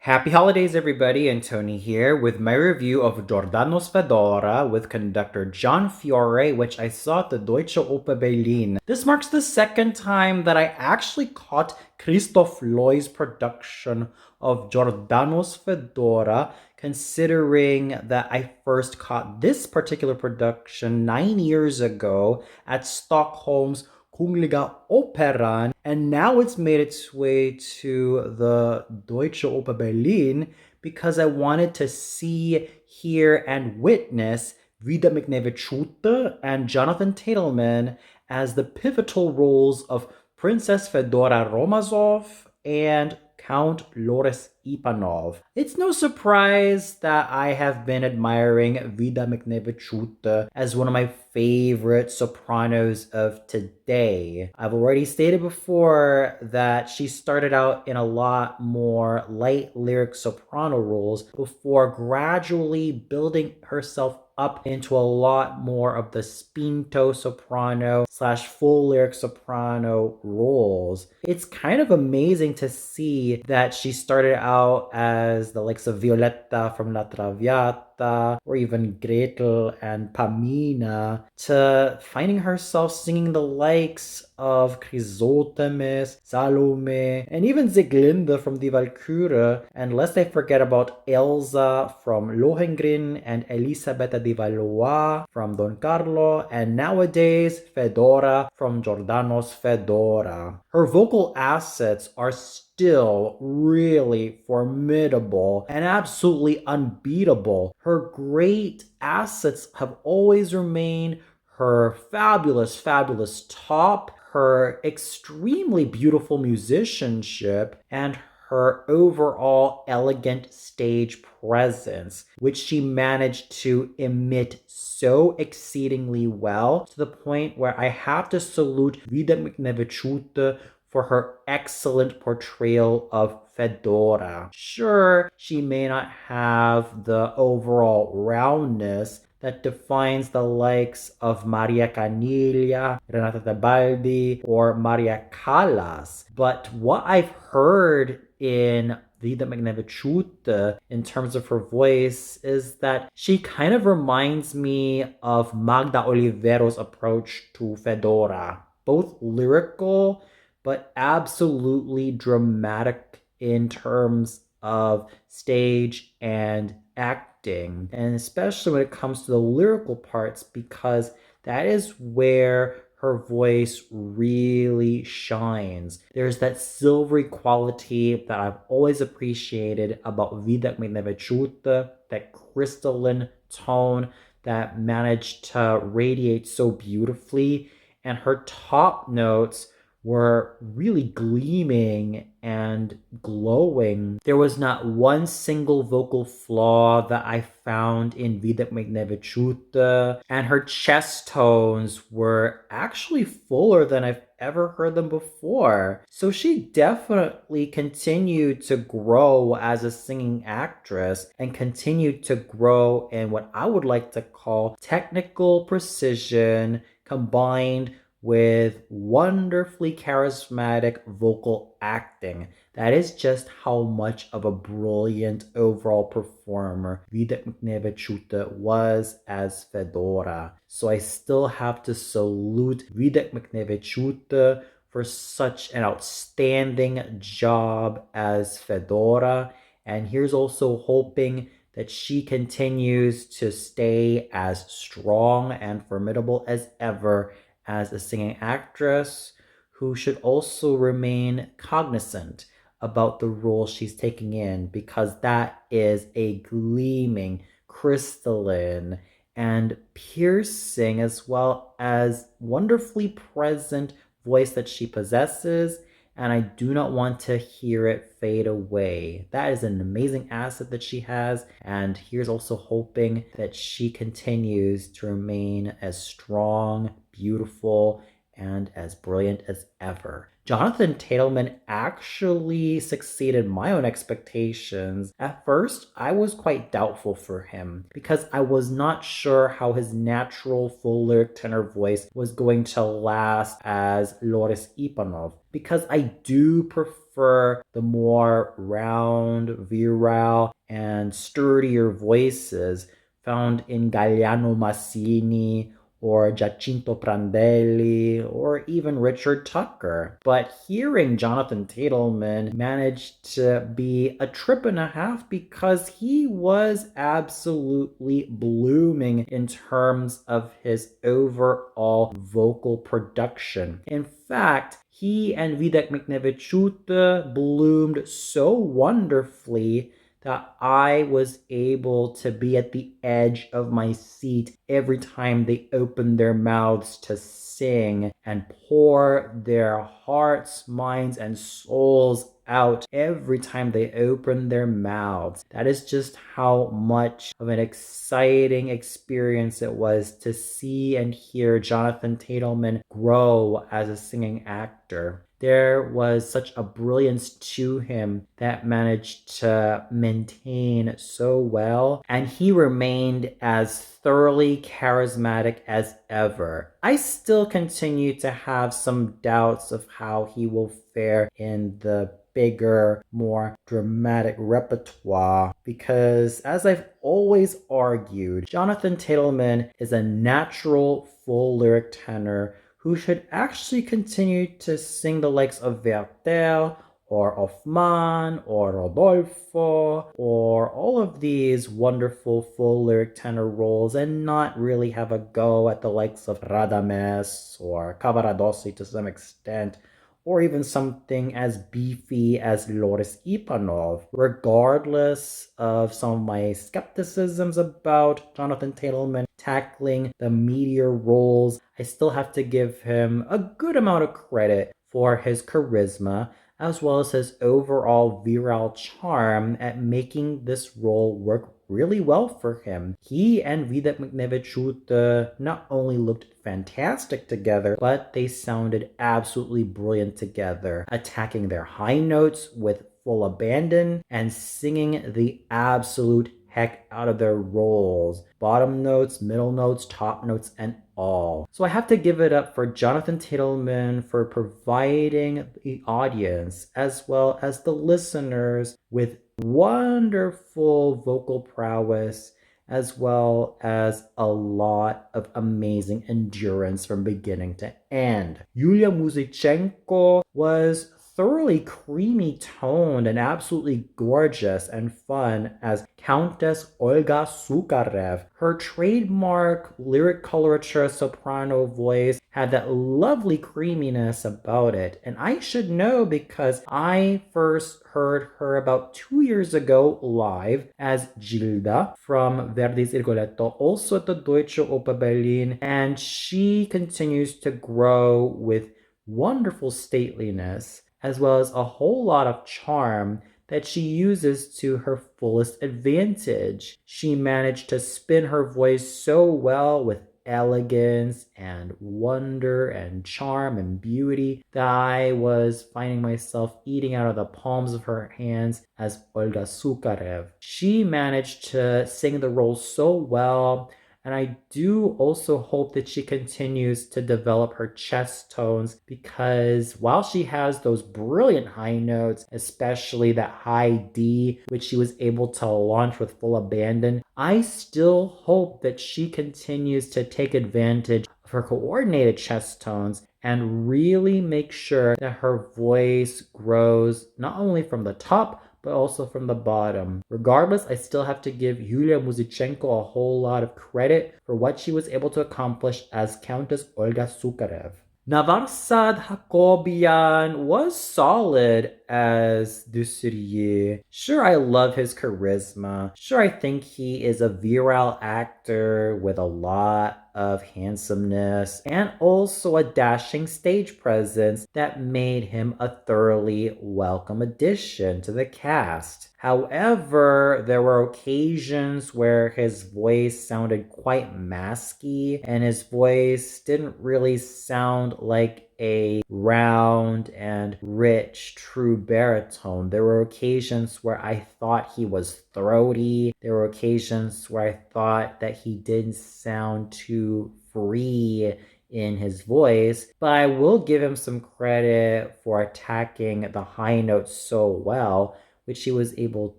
Happy holidays, everybody, and Tony here with my review of Giordano's Fedora with conductor John Fiore, which I saw at the Deutsche Oper Berlin. This marks the second time that I actually caught Christoph Loy's production of Giordano's Fedora, considering that I first caught this particular production 9 years ago at Stockholm's Kungliga Operan, and now it's made its way to the Deutsche Oper Berlin because I wanted to see, hear, and witness Vida Mikneviciute and Jonathan Tetelman as the pivotal roles of Princess Fedora Romazov and Count Loris Ipanov. It's no surprise that I have been admiring Vida Mikneviciute as one of my favorite sopranos of today. I've already stated before that she started out in a lot more light lyric soprano roles before gradually building herself up into a lot more of the spinto soprano slash full lyric soprano roles. It's kind of amazing to see that she started out as the likes of Violetta from La Traviata or even Gretel and Pamina to finding herself singing the likes of Chrysothemis, Salome, and even Sieglinde from Die Walküre, and lest I forget about Elsa from Lohengrin and Elisabetta di Valois from Don Carlo, and nowadays Fedora from Giordano's Fedora. Her vocal assets are still really formidable and absolutely unbeatable. Her great assets have always remained her fabulous top, her extremely beautiful musicianship, and her overall elegant stage presence, which she managed to emit so exceedingly well to the point where I have to salute Vida Mikneviciute for her excellent portrayal of Fedora. Sure, she may not have the overall roundness that defines the likes of Maria Caniglia, Renata Tebaldi, or Maria Callas. But what I've heard in Vida Mikneviciute in terms of her voice is that she kind of reminds me of Magda Olivero's approach to Fedora. Both lyrical, but absolutely dramatic in terms of stage and acting, and especially when it comes to the lyrical parts, because that is where her voice really shines. There's that silvery quality that I've always appreciated about Vida Mikneviciute, that crystalline tone that managed to radiate so beautifully, and her top notes were really gleaming and glowing. There was not one single vocal flaw that I found in Vida Mikneviciute, and her chest tones were actually fuller than I've ever heard them before. So she definitely continued to grow as a singing actress and continued to grow in what I would like to call technical precision combined with wonderfully charismatic vocal acting. That is just how much of a brilliant overall performer Vida Mikneviciute was as Fedora. So I still have to salute Vida Mikneviciute for such an outstanding job as Fedora. And here's also hoping that she continues to stay as strong and formidable as ever as a singing actress, who should also remain cognizant about the role she's taking in, because that is a gleaming, crystalline, and piercing as well as wonderfully present voice that she possesses, and I do not want to hear it fade away. That is an amazing asset that she has, and here's also hoping that she continues to remain as strong, beautiful, and as brilliant as ever. Jonathan Tetelman actually succeeded my own expectations. At first, I was quite doubtful for him because I was not sure how his natural full lyric tenor voice was going to last as Loris Ipanov, because I do prefer prefer the more round, virile, and sturdier voices found in Galliano Massini or Giacinto Prandelli, or even Richard Tucker. But hearing Jonathan Tetelman managed to be a trip and a half because he was absolutely blooming in terms of his overall vocal production. In fact, he and Vida Mikneviciute bloomed so wonderfully that I was able to be at the edge of my seat every time they opened their mouths to sing and pour their hearts, minds, and souls out every time they open their mouths. That is just how much of an exciting experience it was to see and hear Jonathan Tetelman grow as a singing actor. There was such a brilliance to him that managed to maintain so well, and he remained as thoroughly charismatic as ever. I still continue to have some doubts of how he will fare in the bigger, more dramatic repertoire because, as I've always argued, Jonathan Tetelman is a natural full lyric tenor who should actually continue to sing the likes of Werther or Hoffmann or Rodolfo or all of these wonderful full lyric tenor roles and not really have a go at the likes of Radames or Cavaradossi to some extent, or even something as beefy as Loris Ipanov. Regardless of some of my skepticisms about Jonathan Tetelman tackling the meteor roles, I still have to give him a good amount of credit for his charisma as well as his overall virile charm at making this role work really well for him. He and Vida Mikneviciute not only looked fantastic together, but they sounded absolutely brilliant together, attacking their high notes with full abandon and singing the absolute heck out of their roles. Bottom notes, middle notes, top notes, and all. So I have to give it up for Jonathan Tetelman for providing the audience as well as the listeners with wonderful vocal prowess as well as a lot of amazing endurance from beginning to end. Yulia Muzyczenko was thoroughly creamy toned and absolutely gorgeous and fun as Countess Olga Sukarev. Her trademark lyric colorature soprano voice had that lovely creaminess about it. And I should know because I first heard her about 2 years ago live as Gilda from Verdi's Rigoletto, also at the Deutsche Oper Berlin. And she continues to grow with wonderful stateliness as well as a whole lot of charm that she uses to her fullest advantage. She managed to spin her voice so well with elegance and wonder and charm and beauty that I was finding myself eating out of the palms of her hands as Olga Sukarev. She managed to sing the role so well, and I do also hope that she continues to develop her chest tones because while she has those brilliant high notes, especially that high D, which she was able to launch with full abandon, I still hope that she continues to take advantage of her coordinated chest tones and really make sure that her voice grows not only from the top, but also from the bottom. Regardless, I still have to give Yulia Muzyczenko a whole lot of credit for what she was able to accomplish as Countess Olga Sukarev. Navarsad Hakobian was solid as Dusurier. Sure, I love his charisma. Sure, I think he is a virile actor with a lot of handsomeness and also a dashing stage presence that made him a thoroughly welcome addition to the cast. However, there were occasions where his voice sounded quite masky and his voice didn't really sound like a round and rich true baritone. There were occasions where I thought he was throaty. There were occasions where I thought that he didn't sound too free in his voice, but I will give him some credit for attacking the high notes so well, which he was able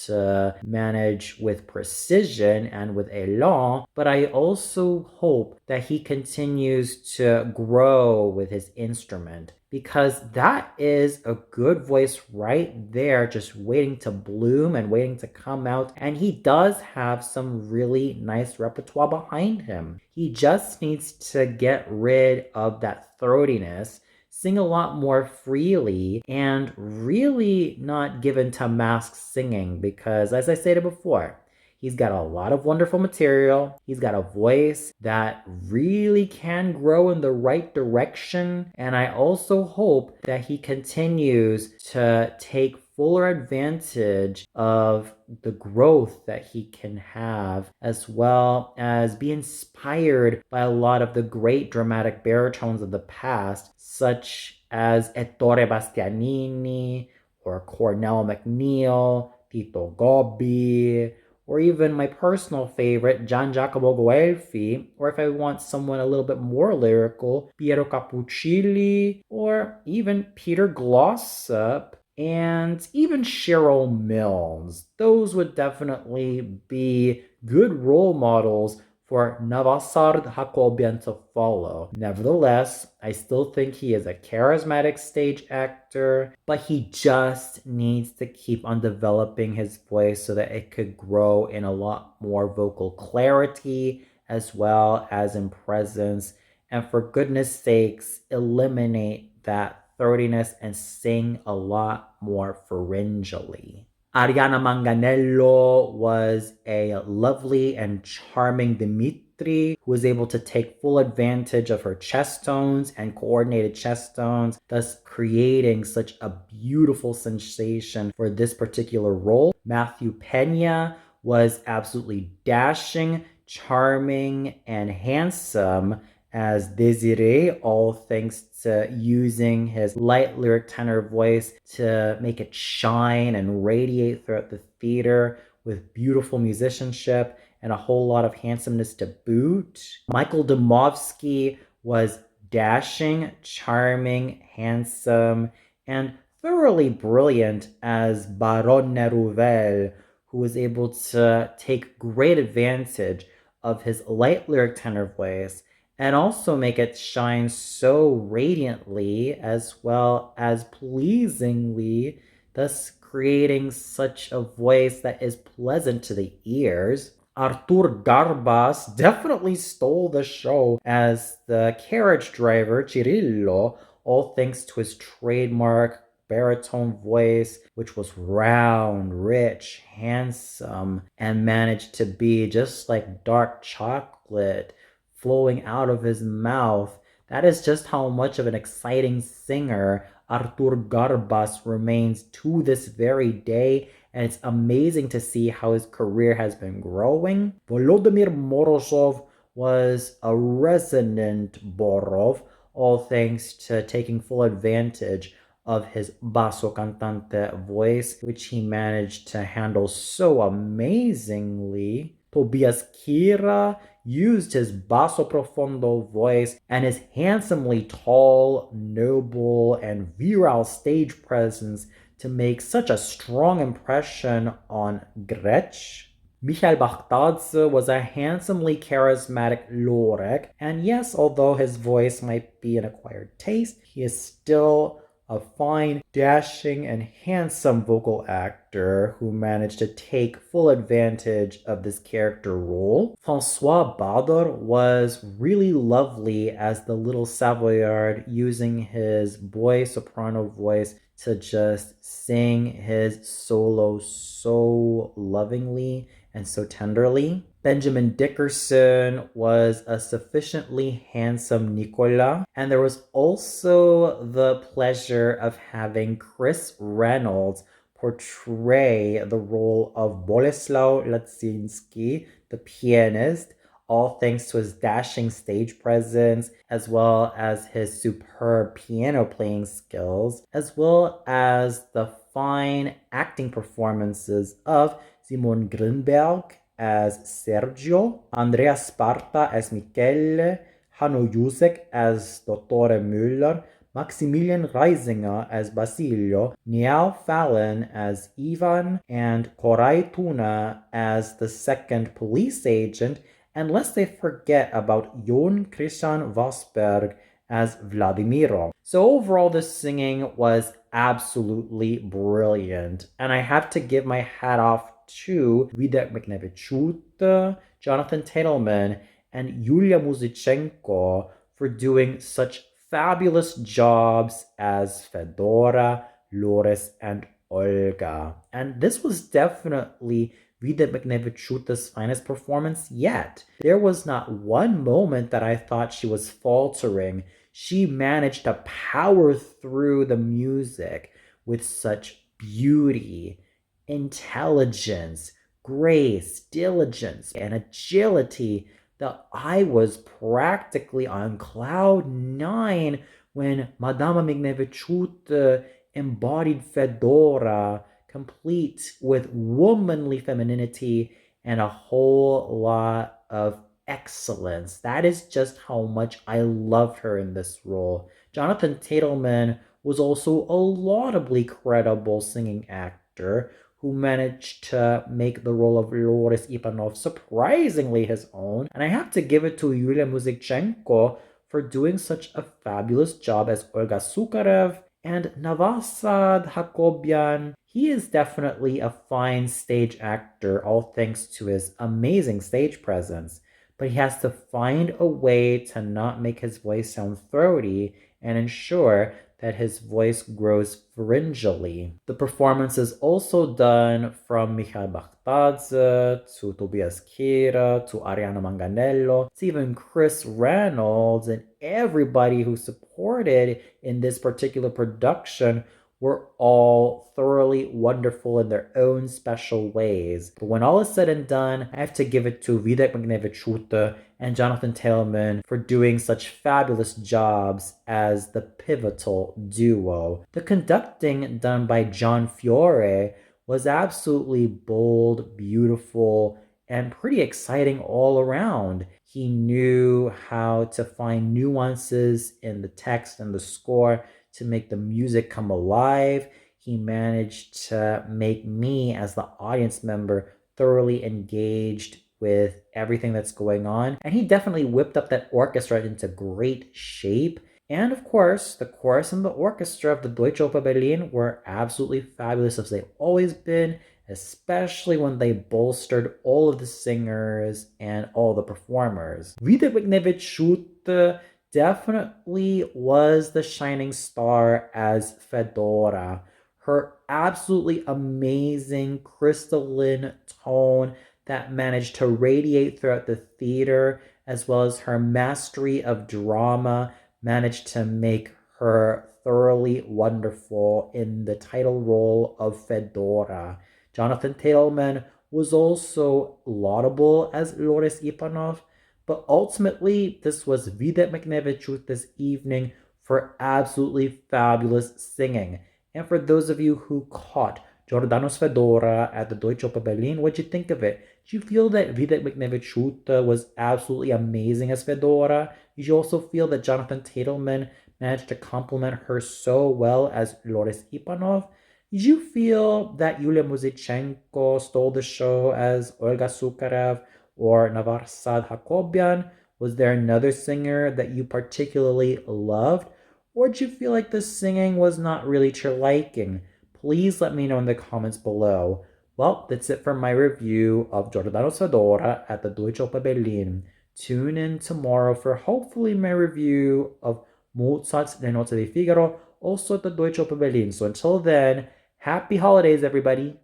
to manage with precision and with élan. But I also hope that he continues to grow with his instrument, because that is a good voice right there, just waiting to bloom and waiting to come out. And he does have some really nice repertoire behind him. He just needs to get rid of that throatiness, sing a lot more freely, and really not given to mask singing, because as I stated before, he's got a lot of wonderful material. He's got a voice that really can grow in the right direction. And I also hope that he continues to take fuller advantage of the growth that he can have, as well as be inspired by a lot of the great dramatic baritones of the past, such as Ettore Bastianini or Cornell McNeil, Tito Gobbi, or even my personal favorite, Gian Giacomo Guelfi, or if I want someone a little bit more lyrical, Piero Cappuccilli, or even Peter Glossop, and even Cheryl Mills. Those would definitely be good role models for Navasard Hakobian to follow. Nevertheless, I still think he is a charismatic stage actor, but he just needs to keep on developing his voice so that it could grow in a lot more vocal clarity as well as in presence. And for goodness sakes, eliminate that throatiness and sing a lot more pharyngally. Ariana Manganello was a lovely and charming Dimitri who was able to take full advantage of her chest tones and coordinated chest tones, thus creating such a beautiful sensation for this particular role. Matthew Pena was absolutely dashing, charming, and handsome as Desiree, all thanks to using his light lyric tenor voice to make it shine and radiate throughout the theater with beautiful musicianship and a whole lot of handsomeness to boot. Michael Domovsky was dashing, charming, handsome, and thoroughly brilliant as Baron Nerouvel, who was able to take great advantage of his light lyric tenor voice and also make it shine so radiantly as well as pleasingly, thus creating such a voice that is pleasant to the ears. Artur Garbas definitely stole the show as the carriage driver, Cirillo, all thanks to his trademark baritone voice, which was round, rich, handsome, and managed to be just like dark chocolate flowing out of his mouth. That is just how much of an exciting singer Artur Garbas remains to this very day, and it's amazing to see how his career has been growing. Volodymyr Morozov was a resonant Borov, all thanks to taking full advantage of his basso cantante voice, which he managed to handle so amazingly. Tobias Kira used his basso profondo voice and his handsomely tall, noble, and virile stage presence to make such a strong impression on Gretsch. Michael Bachtatze was a handsomely charismatic Lorek, and yes, although his voice might be an acquired taste, he is still a fine, dashing, and handsome vocal actor who managed to take full advantage of this character role. Francois Bader was really lovely as the little Savoyard, using his boy soprano voice to just sing his solo so lovingly and so tenderly. Benjamin Dickerson was a sufficiently handsome Nicola, and there was also the pleasure of having Chris Reynolds portray the role of Bolesław Latzinski, the pianist, all thanks to his dashing stage presence, as well as his superb piano playing skills, as well as the fine acting performances of Simon Grünberg as Sergio, Andrea Sparta as Michele, Hanno Jusek as Dottore Müller, Maximilian Reisinger as Basilio, Niall Fallon as Ivan, and Koray Tuna as the second police agent, and lest they forget about Jon Christian Vosberg as Vladimiro. So overall, the singing was absolutely brilliant, and I have to give my hat off to Vida Mikneviciute, Jonathan Tetelman, and Yulia Muzichenko for doing such fabulous jobs as Fedora, Loris, and Olga. And this was definitely Vida Mikneviciute's finest performance yet. There was not one moment that I thought she was faltering. She managed to power through the music with such beauty, intelligence, grace, diligence, and agility that I was practically on cloud nine when Madama Mikneviciute embodied Fedora, complete with womanly femininity and a whole lot of excellence. That is just how much I loved her in this role. Jonathan Tetelman was also a laudably credible singing actor who managed to make the role of Loris Ipanov surprisingly his own. And I have to give it to Yulia Muzichenko for doing such a fabulous job as Olga Sukarev, and Navasad Hakobian. He is definitely a fine stage actor, all thanks to his amazing stage presence, but he has to find a way to not make his voice sound throaty and ensure that his voice grows pharyngally. The performance is also done from Michael Bakhtadze to Tobias Kira to Ariana Manganello to even Chris Reynolds, and everybody who supported in this particular production were all thoroughly wonderful in their own special ways. But when all is said and done, I have to give it to Vida Mikneviciute and Jonathan Tetelman for doing such fabulous jobs as the pivotal duo. The conducting done by John Fiore was absolutely bold, beautiful, and pretty exciting all around. He knew how to find nuances in the text and the score to make the music come alive. He managed to make me, as the audience member, thoroughly engaged with everything that's going on. And he definitely whipped up that orchestra into great shape. And of course, the chorus and the orchestra of the Deutsche Oper Berlin were absolutely fabulous, as they've always been, especially when they bolstered all of the singers and all the performers. Vida Mikneviciute definitely was the shining star as Fedora. Her absolutely amazing crystalline tone that managed to radiate throughout the theater, as well as her mastery of drama, managed to make her thoroughly wonderful in the title role of Fedora. Jonathan Tetelman was also laudable as Loris Ipanov, but ultimately, this was Vida Mikneviciute's evening for absolutely fabulous singing. And for those of you who caught Giordano's Fedora at the Deutsche Oper Berlin, what'd you think of it? Did you feel that Vida Mikneviciute was absolutely amazing as Fedora? Did you also feel that Jonathan Tetelman managed to complement her so well as Loris Ipanov? Did you feel that Yulia Muzichenko stole the show as Olga Sukarev or Navarsad Hakobian? Was there another singer that you particularly loved? Or did you feel like the singing was not really to your liking? Please let me know in the comments below. Well, that's it for my review of Giordano's Fedora at the Deutsche Oper Berlin. Tune in tomorrow for hopefully my review of Mozart's Le Nozze di Figaro, also at the Deutsche Oper Berlin. So until then, happy holidays, everybody!